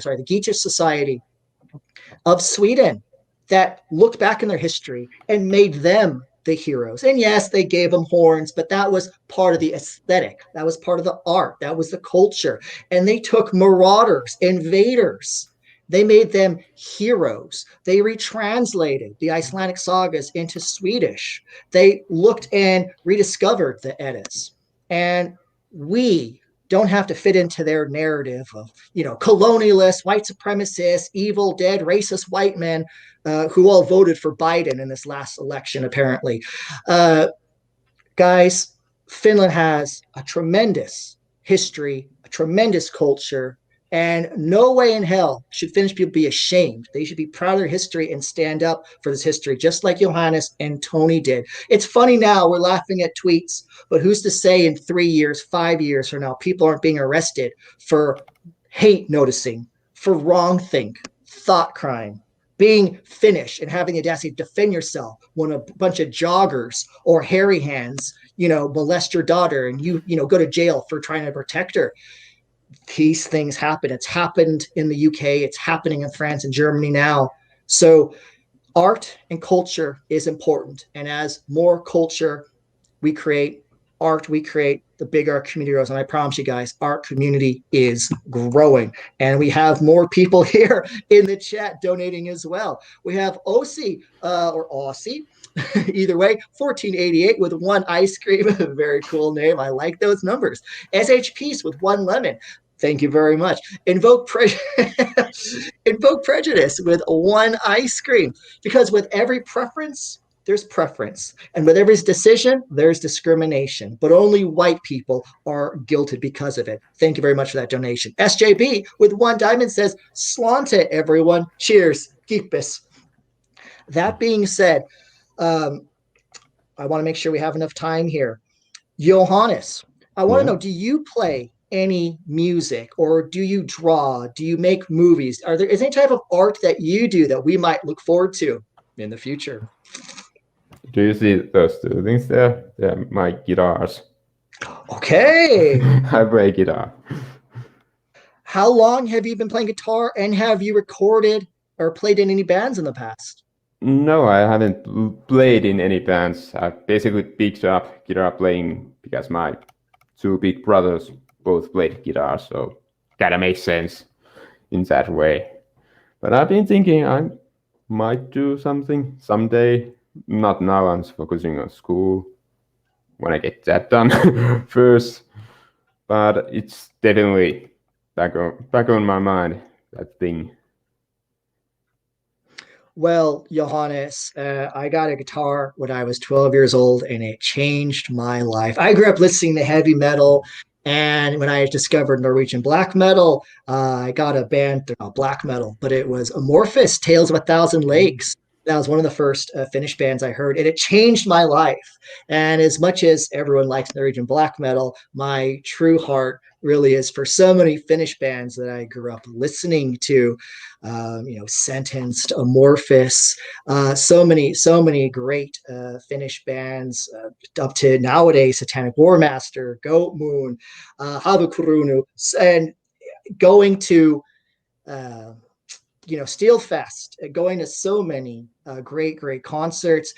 of Sweden that looked back in their history and made them the heroes. And yes, they gave them horns, but that was part of the aesthetic. That was part of the art. That was the culture. And they took marauders, invaders. They made them heroes. They retranslated the Icelandic sagas into Swedish. They looked and rediscovered the Eddas. And we don't have to fit into their narrative of, colonialists, white supremacists, evil, dead, racist white men who all voted for Biden in this last election, apparently. Uh, Guys, Finland has a tremendous history, a tremendous culture, And no way in hell should Finnish people be ashamed. They should be proud of their history and stand up for this history, just like Johannes and Toni did. It's funny now, we're laughing at tweets, but who's to say in 3 years, 5 years from now, people aren't being arrested for hate noticing, for wrong think, thought crime, being Finnish and having the audacity to defend yourself when a bunch of joggers or hairy hands, molest your daughter and go to jail for trying to protect her. These things happen. It's happened in the UK. It's happening in France and Germany now. So art and culture is important. And as more culture we create, art we create, the bigger our community grows. And I promise you guys, our community is growing. And we have more people here in the chat donating as well. We have Ossie, or Aussie, either way, 1488 with one ice cream. Very cool name. I like those numbers. SH Peace with one lemon. Thank you very much. Invoke prejudice with one ice cream. Because with every preference, there's preference. And with every decision, there's discrimination. But only white people are guilted because of it. Thank you very much for that donation. SJB with one diamond says, Slante, everyone. Cheers. Keepus. That being said, I want to make sure we have enough time here. Johannes, I want to know, do you play any music, or do you draw? Do you make movies? Is there any type of art that you do that we might look forward to in the future? Do you see those two things there? They're my guitars. Okay. I play guitar. How long have you been playing guitar, and have you recorded or played in any bands in the past? No, I haven't played in any bands. I basically picked up guitar playing because my two big brothers both played guitar, so kinda makes sense in that way. But I've been thinking I might do something someday. Not now, I'm focusing on school when I get that done first. But it's definitely back on my mind, that thing. Well, Johannes, I got a guitar when I was 12 years old, and it changed my life. I grew up listening to heavy metal, and when I discovered Norwegian black metal, I got a band, black metal, but it was Amorphous, Tales of a Thousand Lakes. That was one of the first Finnish bands I heard, and it changed my life. And as much as everyone likes Norwegian black metal, my true heart really is for so many Finnish bands that I grew up listening to. Sentenced, Amorphous, so many great Finnish bands up to nowadays, Satanic War Master, Goat Moon, Havakurunu, and going to Steel Fest, going to so many great concerts.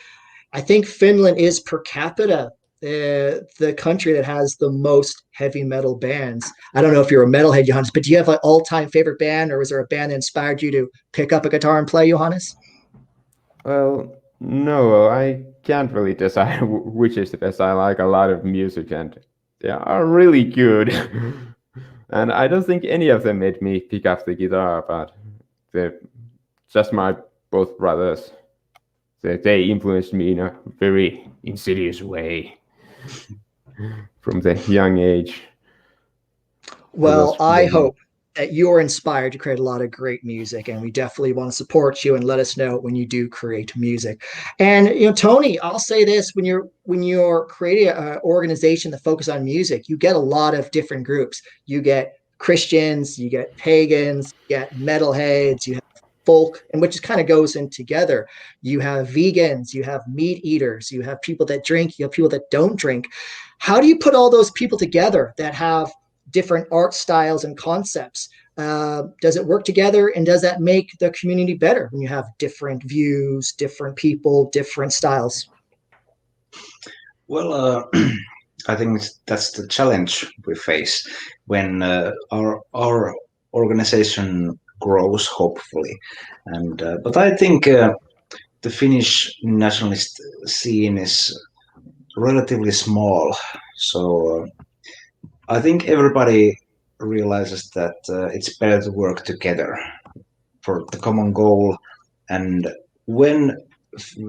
I think Finland is per capita the country that has the most heavy metal bands. I don't know if you're a metalhead, Johannes, but do you have an all-time favorite band, or was there a band that inspired you to pick up a guitar and play, Johannes? Well, no, I can't really decide which is the best. I like a lot of music, and they are really good. And I don't think any of them made me pick up the guitar, but they're just my both brothers. They influenced me in a very insidious way from the young age. Well, I hope that you're inspired to create a lot of great music, and we definitely want to support you and let us know when you do create music. And Toni, I'll say this: when you're creating an organization that focuses on music, you get a lot of different groups. You get Christians, you get pagans, you get metalheads, you have folk, and which kind of goes in together. You have vegans, you have meat eaters, you have people that drink, you have people that don't drink. How do you put all those people together that have different art styles and concepts? Does it work together, and does that make the community better when you have different views, different people, different styles? Well, I think that's the challenge we face when our organization grows, hopefully. And but I think the Finnish nationalist scene is relatively small, so I think everybody realizes that it's better to work together for the common goal. And when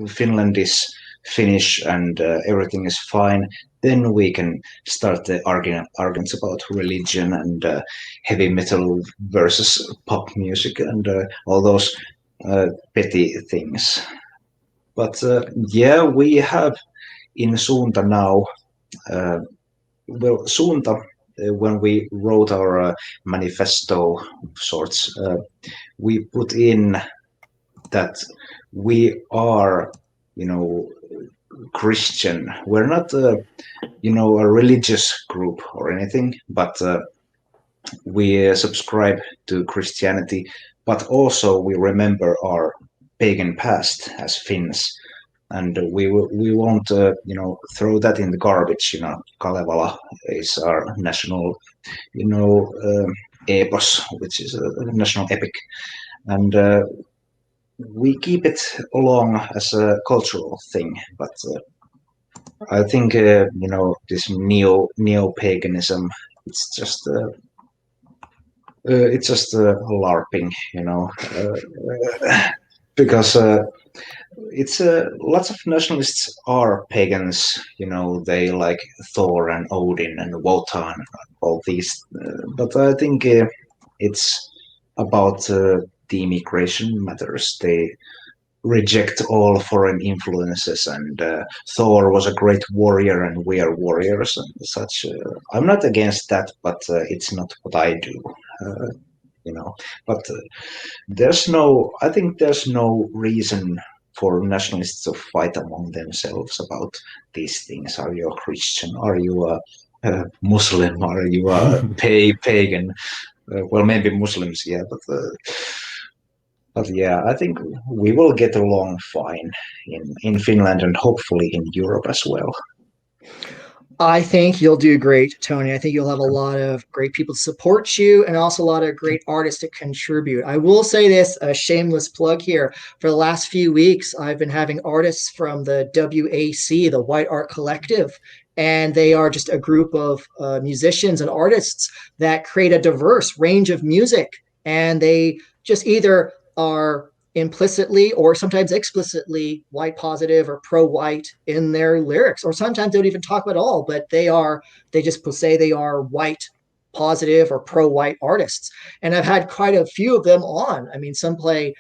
Finland is Finnish and everything is fine, then we can start the arguments about religion and heavy metal versus pop music and all those petty things. But yeah, we have in Suunta now, uh, well, Suunta, when we wrote our manifesto sorts, we put in that we are, you know, Christian. We're not, a religious group or anything, but we subscribe to Christianity, but also we remember our pagan past as Finns, and we won't, throw that in the garbage. Kalevala is our national, epos, which is a national epic, and we keep it along as a cultural thing, but I think this neo paganism. It's just LARPing, because it's lots of nationalists are pagans. They like Thor and Odin and Wotan and all these. But I think it's about the immigration matters. They reject all foreign influences, and Thor was a great warrior and we are warriors and such. I'm not against that, but it's not what I do. uh, you know but I think there's no reason for nationalists to fight among themselves about these things. Are you a Christian? Are you a Muslim? Are you a pagan? Well, maybe Muslims, yeah, but yeah, I think we will get along fine in Finland and hopefully in Europe as well. I think you'll do great, Toni. I think you'll have a lot of great people to support you and also a lot of great artists to contribute. I will say this, a shameless plug here. For the last few weeks, I've been having artists from the WAC, the White Art Collective, and they are just a group of musicians and artists that create a diverse range of music. And they just either are implicitly or sometimes explicitly white positive or pro-white in their lyrics, or sometimes they don't even talk about it all, but they just say they are white positive or pro-white artists. And I've had quite a few of them on. I mean, some play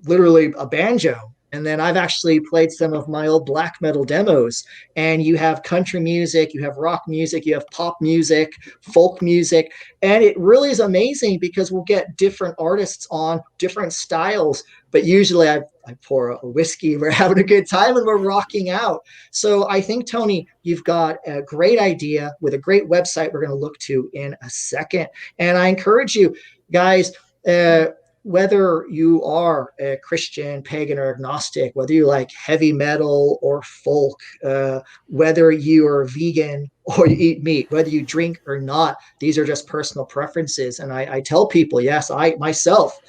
literally a banjo, and then I've actually played some of my old black metal demos. And you have country music, you have rock music, you have pop music, folk music. And it really is amazing because we'll get different artists on different styles. But usually I pour a whiskey, we're having a good time and we're rocking out. So I think, Toni, you've got a great idea with a great website we're going to look to in a second. And I encourage you guys, whether you are a Christian, pagan, or agnostic, whether you like heavy metal or folk, whether you are vegan or you eat meat, whether you drink or not, these are just personal preferences. And I tell people, yes, I myself,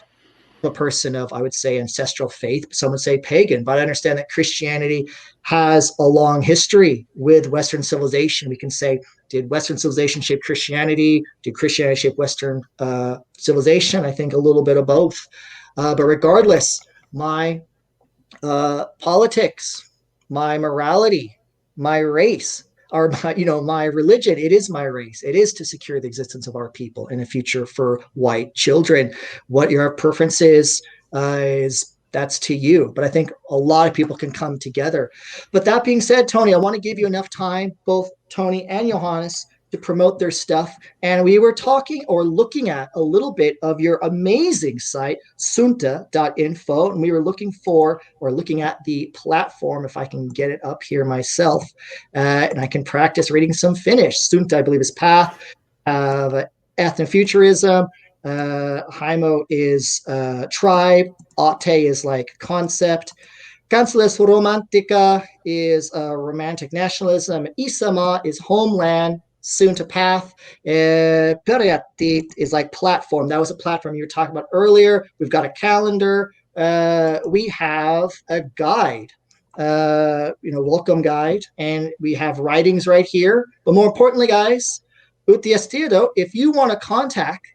a person of, I would say, ancestral faith. Some would say pagan, but I understand that Christianity has a long history with Western civilization. We can say, did Western civilization shape Christianity? Did Christianity shape Western civilization? I think a little bit of both. But regardless, my politics, my morality, my race, or my religion, it is my race. It is to secure the existence of our people in a future for white children. What your preference is that's to you. But I think a lot of people can come together. But that being said, Toni, I want to give you enough time, both Toni and Johannes, to promote their stuff. And we were talking or looking at a little bit of your amazing site, suunta.info. And we were looking at the platform, if I can get it up here myself, and I can practice reading some Finnish. Suunta, I believe, is path. Ethnofuturism. Haimo is tribe. Ate is like concept. Kansallisromantika is romantic nationalism. Isama is homeland. Soon to path. Periatti is like platform. That was a platform you were talking about earlier. We've got a calendar. We have a guide, welcome guide, and we have writings right here. But more importantly, guys, Utiestiedo, if you want to contact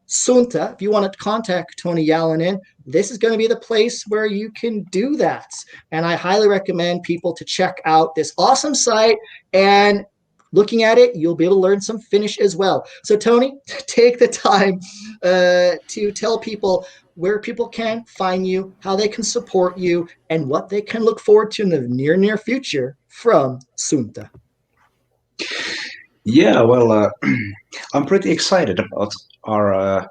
Sunta, if you want to contact Toni Jalonen, this is going to be the place where you can do that. And I highly recommend people to check out this awesome site. And looking at it, you'll be able to learn some Finnish as well. So, Toni, take the time to tell people where people can find you, how they can support you, and what they can look forward to in the near future from Sunta. Yeah, well, I'm pretty excited about our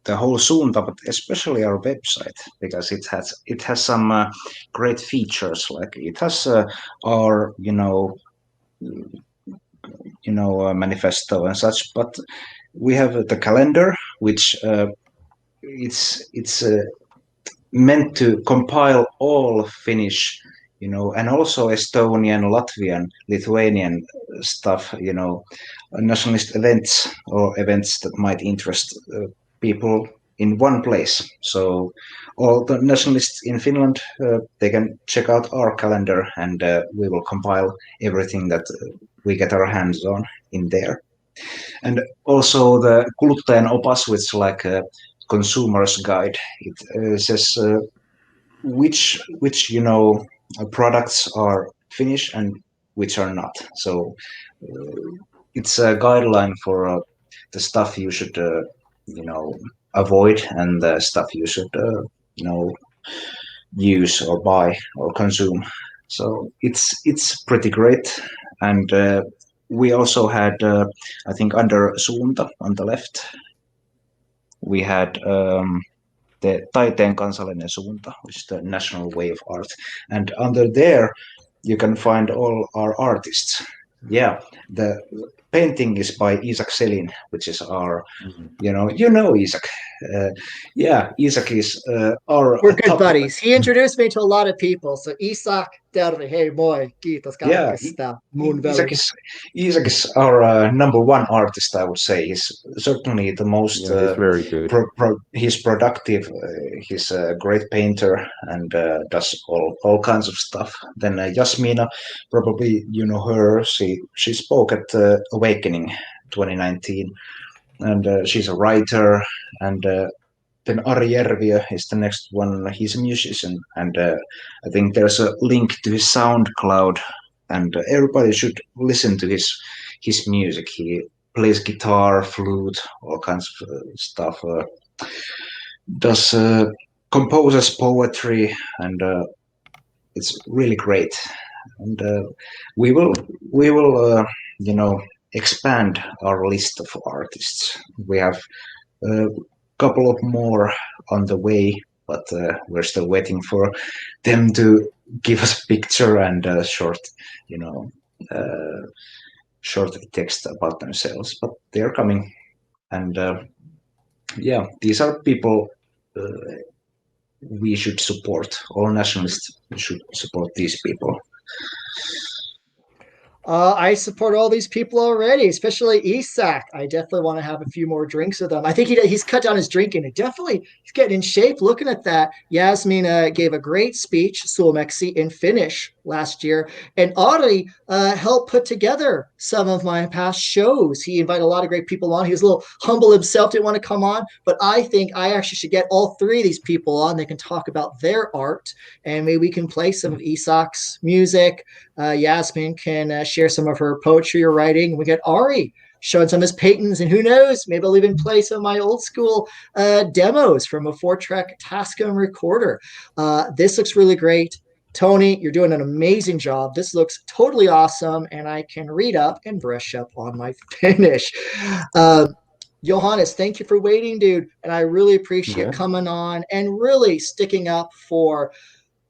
the whole Suunta, but especially our website because it has some great features. Like it has our manifesto and such, but we have the calendar, which it's meant to compile all Finnish, and also Estonian, Latvian, Lithuanian stuff, nationalist events or events that might interest people in one place. So all the nationalists in Finland, they can check out our calendar, and we will compile everything that we get our hands on in there. And also the Kuluttajan Opas, which is like a consumer's guide. It says which products are Finnish and which are not. So it's a guideline for the stuff you should you know avoid and the stuff you should use or buy or consume. So it's pretty great. And we also had I think under Suunta on the left we had the Taiteen kansallinen suunta, which is the national way of art. And under there, you can find all our artists. Yeah, the painting is by Isaac Selin, which is our, Isaac. Uh, yeah, Isaac is our We're good top. buddies. He introduced me to a lot of people. So Isaac, terve, hei moi, kiitos Yeah, kaikesta, mun Isaac veli. is Isaac is our number one artist. I would say he's certainly the most. Yeah, he's very good. He's productive. He's a great painter and does all kinds of stuff. Then Yasmina, probably you know her. She spoke at Awakening 2019, and she's a writer. And then Ari Järviö is the next one. He's a musician, and I think there's a link to his SoundCloud, and everybody should listen to his music. He plays guitar, flute, all kinds of stuff. Does composes poetry, and it's really great. And we will expand our list of artists. We have a couple of more on the way, but we're still waiting for them to give us a picture and a short, you know, uh, short text about themselves. But they're coming, and yeah, these are people we should support. All nationalists should support these people. I support all these people already, especially Isak. I definitely want to have a few more drinks with him. I think he's cut down his drinking. He's getting in shape. Looking at that, Yasmina gave a great speech, Suomeksi, in Finnish last year, and Ari helped put together some of my past shows. He invited a lot of great people on. He was a little humble himself, didn't want to come on, but I think I actually should get all three of these people on. They can talk about their art, and maybe we can play some of Isak's music. Yasmin can share some of her poetry or writing. We got Ari showing some of his paintings, and who knows, maybe I'll even play some of my old school demos from a 4-track Tascam recorder. This looks really great. Toni, you're doing an amazing job. This looks totally awesome, and I can read up and brush up on my Finnish. Johannes, thank you for waiting, dude. And I really appreciate coming on and really sticking up for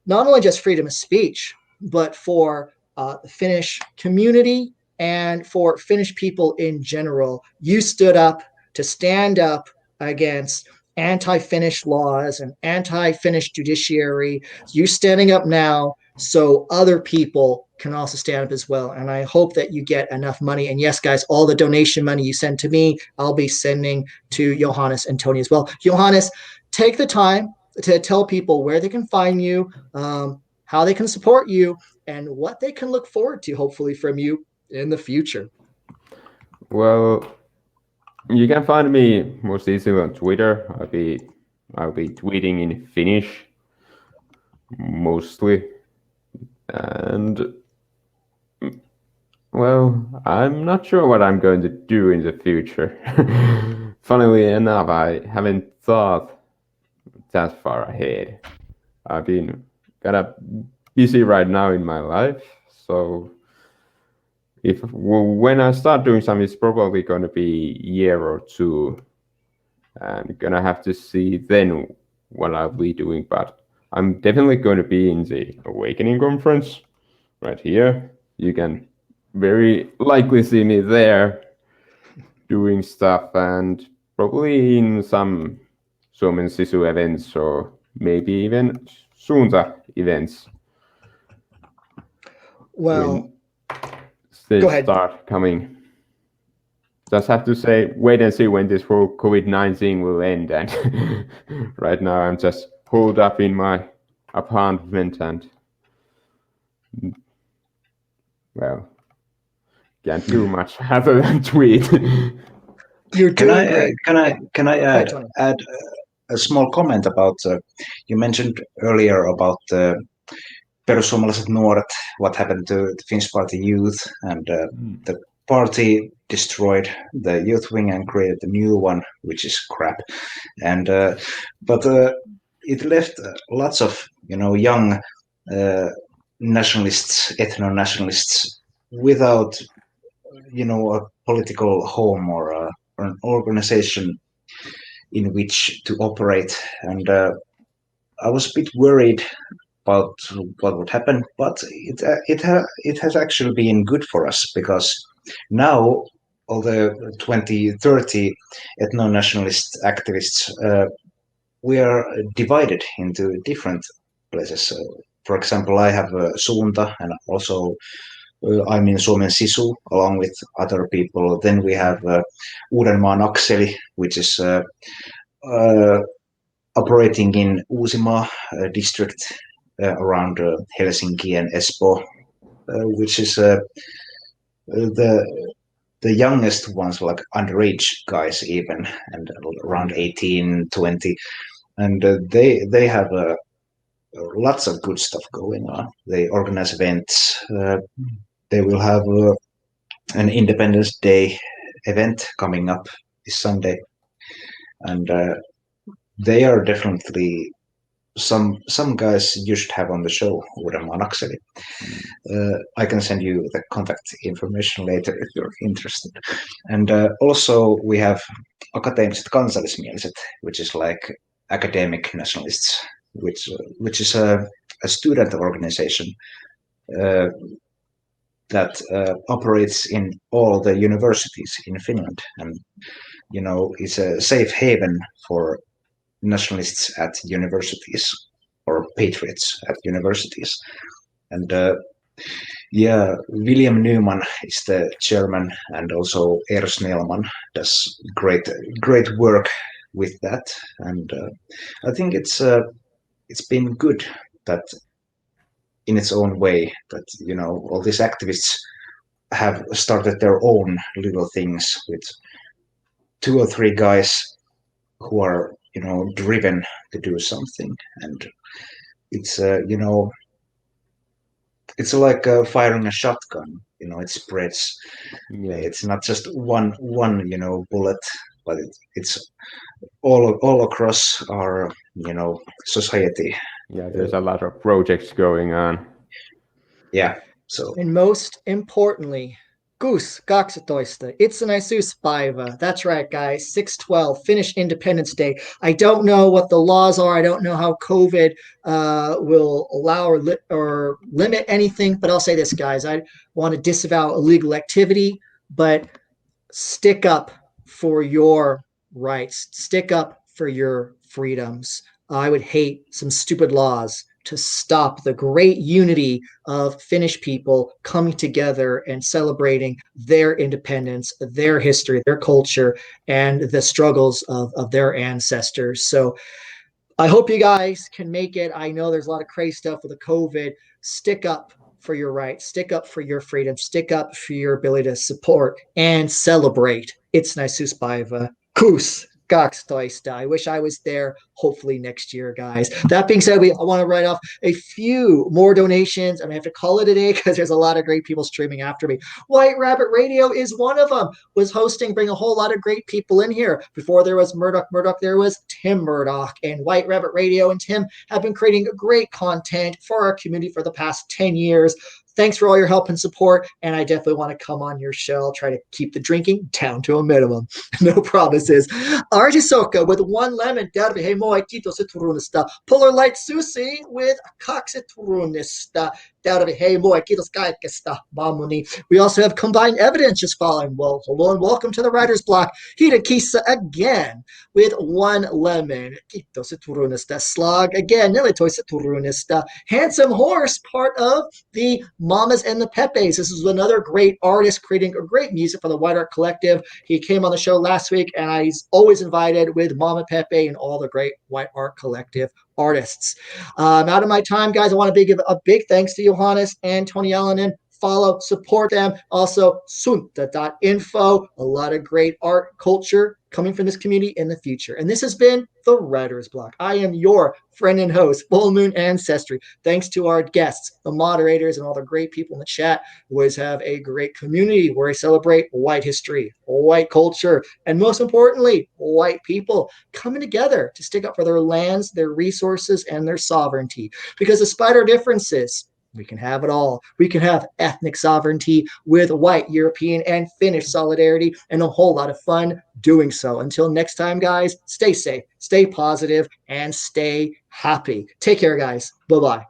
not only just freedom of speech, but for the Finnish community and for Finnish people in general. You stood up to stand up against anti-Finnish laws and anti-Finnish judiciary. You're standing up now so other people can also stand up as well. And I hope that you get enough money. And yes, guys, all the donation money you send to me, I'll be sending to Johannes and Toni as well. Johannes, take the time to tell people where they can find you, how they can support you, and what they can look forward to, hopefully, from you in the future. Well, You can find me most easily on Twitter. I'll be tweeting in Finnish mostly, and well, I'm not sure what I'm going to do in the future. Funnily enough, I haven't thought that far ahead. I've been kind of busy right now in my life, so if when I start doing something, it's probably going to be a year or two. I'm gonna have to see then what I'll be doing, but I'm definitely going to be in the Awakening conference right here. You can very likely see me there doing stuff and probably in some Suomen Sisu events or maybe even Suunta events when Well, they go ahead. start coming. Just have to say, wait and see when this whole COVID-19 will end. And right now, I'm just holed up in my apartment and, well, can't do much other than tweet. You're Can doing I great. can I Go ahead, Tony. add a small comment about you mentioned earlier about perussuomalaiset nuoret, what happened to the Finnish party youth, and the party destroyed the youth wing and created a new one, which is crap. And but it left lots of young uh, nationalists, ethno-nationalists, without a political home or an organization in which to operate. And I was a bit worried about what would happen, but it has actually been good for us because now all the 2030 ethno-nationalist activists, we are divided into different places. For example, I have Suunta, and also I'm in Suomen Sisu along with other people. Then we have Uudenmaan Akseli, which is uh, operating in Uusimaa district around Helsinki and Espoo, which is the youngest ones, like underage guys even, and around 18, 20, and they have lots of good stuff going on. They organize events. They will have an Independence Day event coming up this Sunday, and they are definitely some guys you should have on the show, Uudenmaan Akseli. I can send you the contact information later if you're interested. And also we have akateemiset kansallismieliset, which is like academic nationalists, which is a student organization uh, that operates in all the universities in Finland, and is a safe haven for nationalists at universities or patriots at universities. And yeah, William Newman is the chairman, and also Ers Snellman does great work with that. And I think it's been good that in its own way that all these activists have started their own little things with two or three guys who are driven to do something. And it's it's like firing a shotgun. It spreads. Yeah, It's not just one bullet, but it's all across our society. yeah. There's a lot of projects going on. Yeah. So And most importantly, Goose 12. Itsenäisyyspäivä. That's right, guys. 6/12, Finnish Independence Day. I don't know what the laws are. I don't know how COVID will allow or limit anything, but I'll say this, guys. I want to disavow illegal activity, but stick up for your rights, stick up for your freedoms. I would hate some stupid laws to stop the great unity of Finnish people coming together and celebrating their independence, their history, their culture, and the struggles of their ancestors. So I hope you guys can make it. I know there's a lot of crazy stuff with the COVID. Stick up for your rights, stick up for your freedom, stick up for your ability to support and celebrate It's Naisusbaiva. Kus. I wish I was there. Hopefully next year, guys. That being said, I want to write off a few more donations. I'm gonna have to call it a day because there's a lot of great people streaming after me. White Rabbit Radio is one of them. Was hosting, bring a whole lot of great people in here. Before there was Murdoch, there was Tim Murdoch, and White Rabbit Radio and Tim have been creating great content for our community for the past 10 years. Thanks for all your help and support. And I definitely want to come on your show. I'll try to keep the drinking down to a minimum. No promises. Artisoka with 1 lemon. Hey, mo aikito sa turunista. Polar Light Susie with cox turunista. Hey, mo aikito ska mamuni. We also have Combined Evidence just following. Well, hello and welcome to the Writer's Block. Hida Kisa again with 1 lemon. Kito sa turunista. Slog again. Nilitoy sa turunista. Handsome Horse, part of the Mamas and the Pepes. This is another great artist creating great music for the White Art Collective. He came on the show last week, and he's always invited with Mama Pepe and all the great White Art Collective artists. Out of my time, guys, I want to give a big thanks to Johannes and Toni Jalonen. Follow, support them. Also, sunta.info. A lot of great art culture coming from this community in the future. And this has been the Writer's Block. I am your friend and host, Fullmoon Ancestry. Thanks to our guests, the moderators, and all the great people in the chat. We always have a great community where we celebrate white history, white culture, and most importantly, white people coming together to stick up for their lands, their resources, and their sovereignty. Because despite our differences, we can have it all. We can have ethnic sovereignty with white, European, and Finnish solidarity, and a whole lot of fun doing so. Until next time, guys, stay safe, stay positive, and stay happy. Take care, guys. Bye-bye.